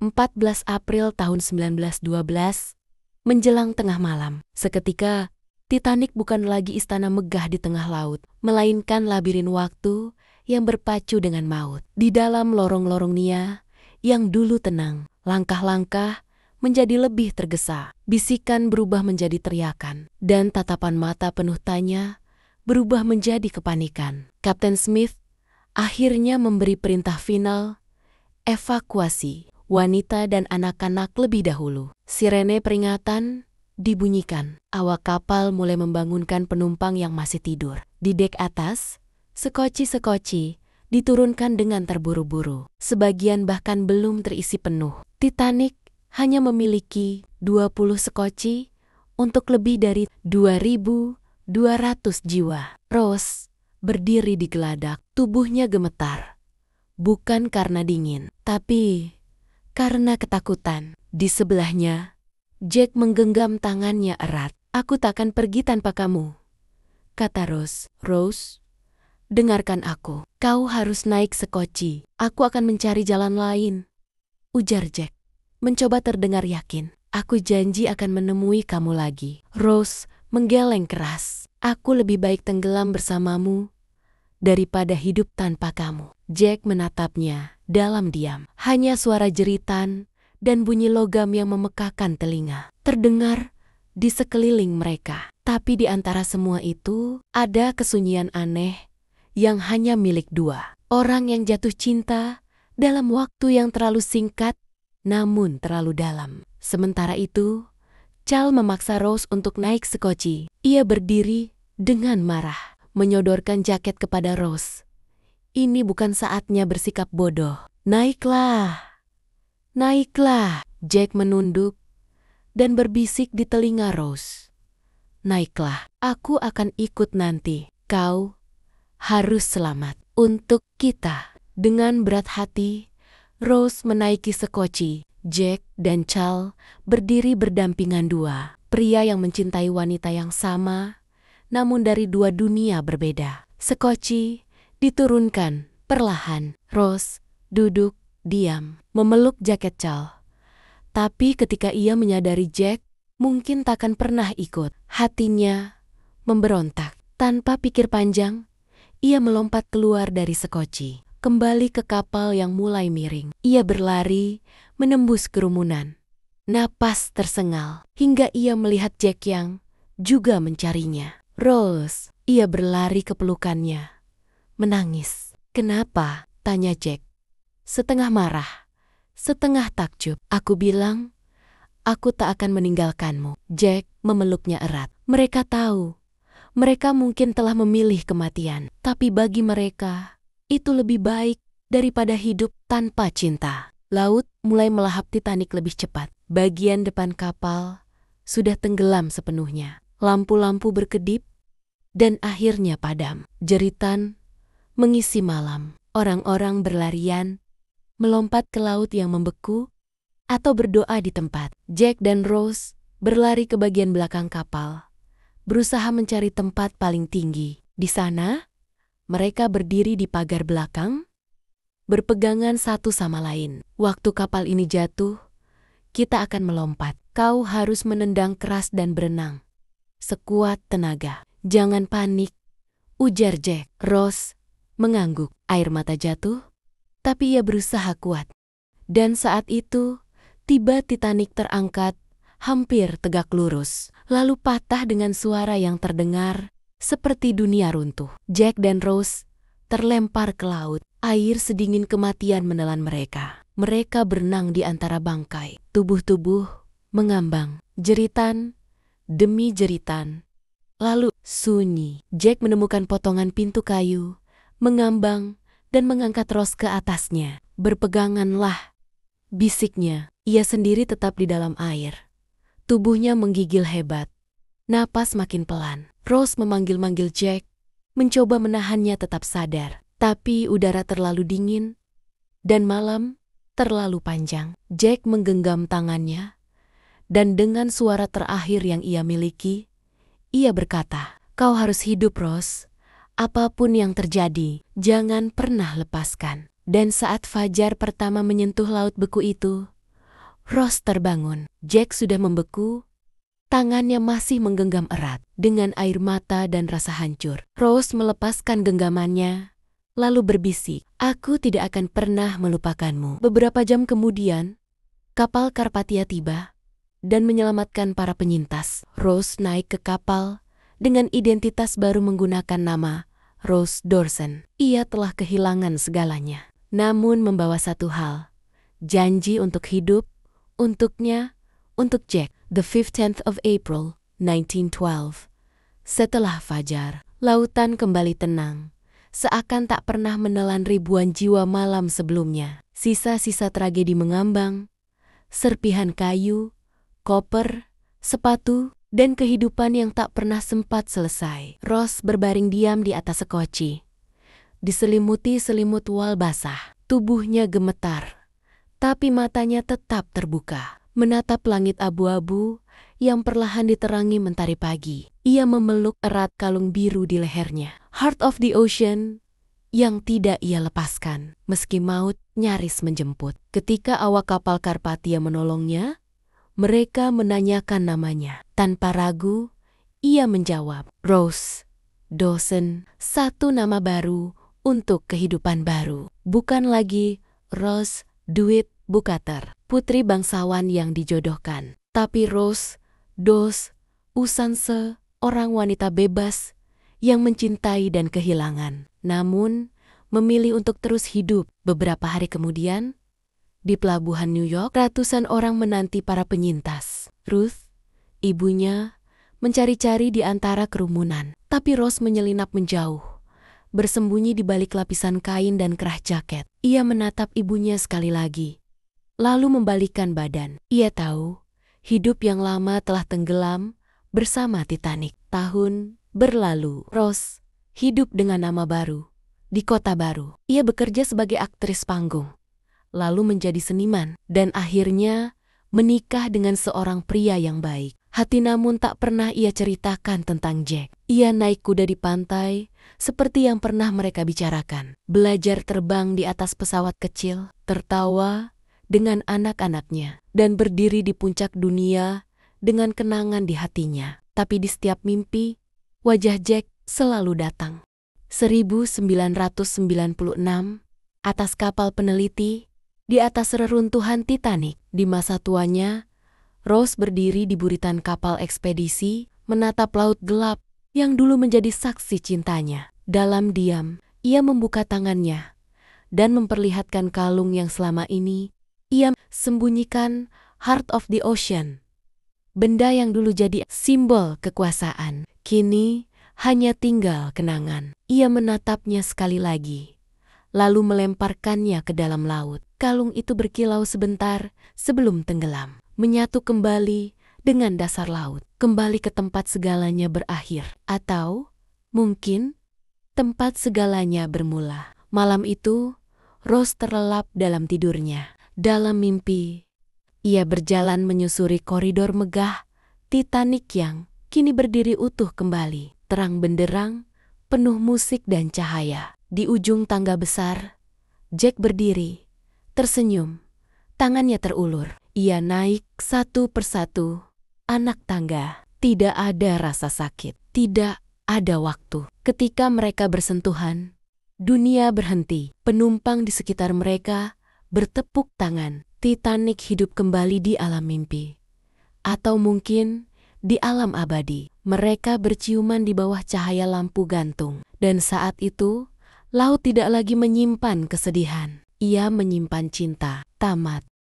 14 April tahun 1912, menjelang tengah malam. Seketika, Titanic bukan lagi istana megah di tengah laut, melainkan labirin waktu yang berpacu dengan maut. Di dalam lorong-lorong Nia yang dulu tenang, langkah-langkah menjadi lebih tergesa. Bisikan berubah menjadi teriakan, dan tatapan mata penuh tanya berubah menjadi kepanikan. Kapten Smith akhirnya memberi perintah final, evakuasi wanita dan anak-anak lebih dahulu. Sirene peringatan dibunyikan. Awak kapal mulai membangunkan penumpang yang masih tidur. Di dek atas, sekoci-sekoci diturunkan dengan terburu-buru. Sebagian bahkan belum terisi penuh. Titanic hanya memiliki 20 sekoci untuk lebih dari 2.200 jiwa. Rose berdiri di geladak, tubuhnya gemetar. Bukan karena dingin, tapi karena ketakutan. Di sebelahnya, Jack menggenggam tangannya erat. "Aku takkan pergi tanpa kamu," kata Rose. "Rose, dengarkan aku. Kau harus naik sekoci. Aku akan mencari jalan lain," ujar Jack, mencoba terdengar yakin. "Aku janji akan menemui kamu lagi." Rose menggeleng keras. "Aku lebih baik tenggelam bersamamu daripada hidup tanpa kamu." Jack menatapnya dalam diam. Hanya suara jeritan dan bunyi logam yang memekakan telinga terdengar di sekeliling mereka. Tapi di antara semua itu, ada kesunyian aneh yang hanya milik dua orang yang jatuh cinta dalam waktu yang terlalu singkat namun terlalu dalam. Sementara itu, Charles memaksa Rose untuk naik sekoci. Ia berdiri dengan marah, menyodorkan jaket kepada Rose. "Ini bukan saatnya bersikap bodoh. Naiklah, naiklah." Jack menunduk dan berbisik di telinga Rose. "Naiklah, aku akan ikut nanti. Kau harus selamat untuk kita." Dengan berat hati, Rose menaiki sekoci. Jack dan Charles berdiri berdampingan dua. Pria yang mencintai wanita yang sama, namun dari dua dunia berbeda. Sekoci diturunkan perlahan. Rose duduk diam, memeluk jaket Charles. Tapi ketika ia menyadari Jack mungkin takkan pernah ikut, hatinya memberontak. Tanpa pikir panjang, ia melompat keluar dari sekoci, kembali ke kapal yang mulai miring. Ia berlari menembus kerumunan. Napas tersengal hingga ia melihat Jack yang juga mencarinya. "Rose," ia berlari ke pelukannya, menangis. "Kenapa?" tanya Jack, setengah marah, setengah takjub. "Aku bilang, aku tak akan meninggalkanmu." Jack memeluknya erat. Mereka tahu, mereka mungkin telah memilih kematian, tapi bagi mereka, itu lebih baik daripada hidup tanpa cinta. Laut mulai melahap Titanic lebih cepat. Bagian depan kapal sudah tenggelam sepenuhnya. Lampu-lampu berkedip dan akhirnya padam. Jeritan mengisi malam. Orang-orang berlarian, melompat ke laut yang membeku, atau berdoa di tempat. Jack dan Rose berlari ke bagian belakang kapal, berusaha mencari tempat paling tinggi. Di sana, mereka berdiri di pagar belakang, berpegangan satu sama lain. "Waktu kapal ini jatuh, kita akan melompat. Kau harus menendang keras dan berenang sekuat tenaga." "Jangan panik," ujar Jack. Rose mengangguk. Air mata jatuh, tapi ia berusaha kuat. Dan saat itu, tiba Titanic terangkat, hampir tegak lurus, lalu patah dengan suara yang terdengar seperti dunia runtuh. Jack dan Rose terlempar ke laut. Air sedingin kematian menelan mereka. Mereka berenang di antara bangkai. Tubuh-tubuh mengambang. Jeritan demi jeritan. Lalu sunyi. Jack menemukan potongan pintu kayu, mengambang dan mengangkat Rose ke atasnya. "Berpeganganlah," bisiknya. Ia sendiri tetap di dalam air. Tubuhnya menggigil hebat. Napas makin pelan. Rose memanggil-manggil Jack, mencoba menahannya tetap sadar. Tapi udara terlalu dingin dan malam terlalu panjang. Jack menggenggam tangannya, dan dengan suara terakhir yang ia miliki, ia berkata, "Kau harus hidup, Rose. Apapun yang terjadi, jangan pernah lepaskan." Dan saat fajar pertama menyentuh laut beku itu, Rose terbangun. Jack sudah membeku, tangannya masih menggenggam erat dengan air mata dan rasa hancur. Rose melepaskan genggamannya, lalu berbisik, "Aku tidak akan pernah melupakanmu." Beberapa jam kemudian, kapal Karpathia tiba dan menyelamatkan para penyintas. Rose naik ke kapal dengan identitas baru menggunakan nama Rose Dawson. Ia telah kehilangan segalanya, namun membawa satu hal, janji untuk hidup, untuknya, untuk Jack. The 15th of April, 1912. Setelah fajar, lautan kembali tenang, seakan tak pernah menelan ribuan jiwa malam sebelumnya. Sisa-sisa tragedi mengambang, serpihan kayu, koper, sepatu, dan kehidupan yang tak pernah sempat selesai. Rose berbaring diam di atas sekoci, diselimuti selimut wol basah. Tubuhnya gemetar, tapi matanya tetap terbuka, menatap langit abu-abu yang perlahan diterangi mentari pagi. Ia memeluk erat kalung biru di lehernya. Heart of the Ocean yang tidak ia lepaskan, meski maut nyaris menjemput. Ketika awak kapal Karpathia menolongnya, mereka menanyakan namanya. Tanpa ragu, ia menjawab, Rose Dawson, satu nama baru untuk kehidupan baru. Bukan lagi Rose Dewitt Bukater, putri bangsawan yang dijodohkan, tapi Rose Dawson, seorang wanita bebas yang mencintai dan kehilangan, namun memilih untuk terus hidup. Beberapa hari kemudian, di pelabuhan New York, ratusan orang menanti para penyintas. Ruth, ibunya, mencari-cari di antara kerumunan, tapi Rose menyelinap menjauh, bersembunyi di balik lapisan kain dan kerah jaket. Ia menatap ibunya sekali lagi, lalu membalikkan badan. Ia tahu, hidup yang lama telah tenggelam bersama Titanic. Tahun berlalu, Rose hidup dengan nama baru, di kota baru. Ia bekerja sebagai aktris panggung, lalu menjadi seniman, dan akhirnya menikah dengan seorang pria yang baik. Hati namun tak pernah ia ceritakan tentang Jack. Ia naik kuda di pantai, seperti yang pernah mereka bicarakan. Belajar terbang di atas pesawat kecil, tertawa dengan anak-anaknya, dan berdiri di puncak dunia dengan kenangan di hatinya. Tapi di setiap mimpi, wajah Jack selalu datang. 1996, atas kapal peneliti, di atas reruntuhan Titanic. Di masa tuanya, Rose berdiri di buritan kapal ekspedisi, menatap laut gelap yang dulu menjadi saksi cintanya. Dalam diam, ia membuka tangannya dan memperlihatkan kalung yang selama ini ia sembunyikan. Heart of the Ocean, benda yang dulu jadi simbol kekuasaan, kini hanya tinggal kenangan. Ia menatapnya sekali lagi, lalu melemparkannya ke dalam laut. Kalung itu berkilau sebentar sebelum tenggelam, menyatu kembali dengan dasar laut, kembali ke tempat segalanya berakhir. Atau mungkin tempat segalanya bermula. Malam itu, Rose terlelap dalam tidurnya. Dalam mimpi, ia berjalan menyusuri koridor megah Titanic yang kini berdiri utuh kembali, terang benderang, penuh musik dan cahaya. Di ujung tangga besar, Jack berdiri, tersenyum, tangannya terulur. Ia naik satu persatu anak tangga. Tidak ada rasa sakit, tidak ada waktu. Ketika mereka bersentuhan, dunia berhenti. Penumpang di sekitar mereka bertepuk tangan. Titanic hidup kembali di alam mimpi, atau mungkin di alam abadi. Mereka berciuman di bawah cahaya lampu gantung, dan saat itu laut tidak lagi menyimpan kesedihan. Ia menyimpan cinta. Tamat.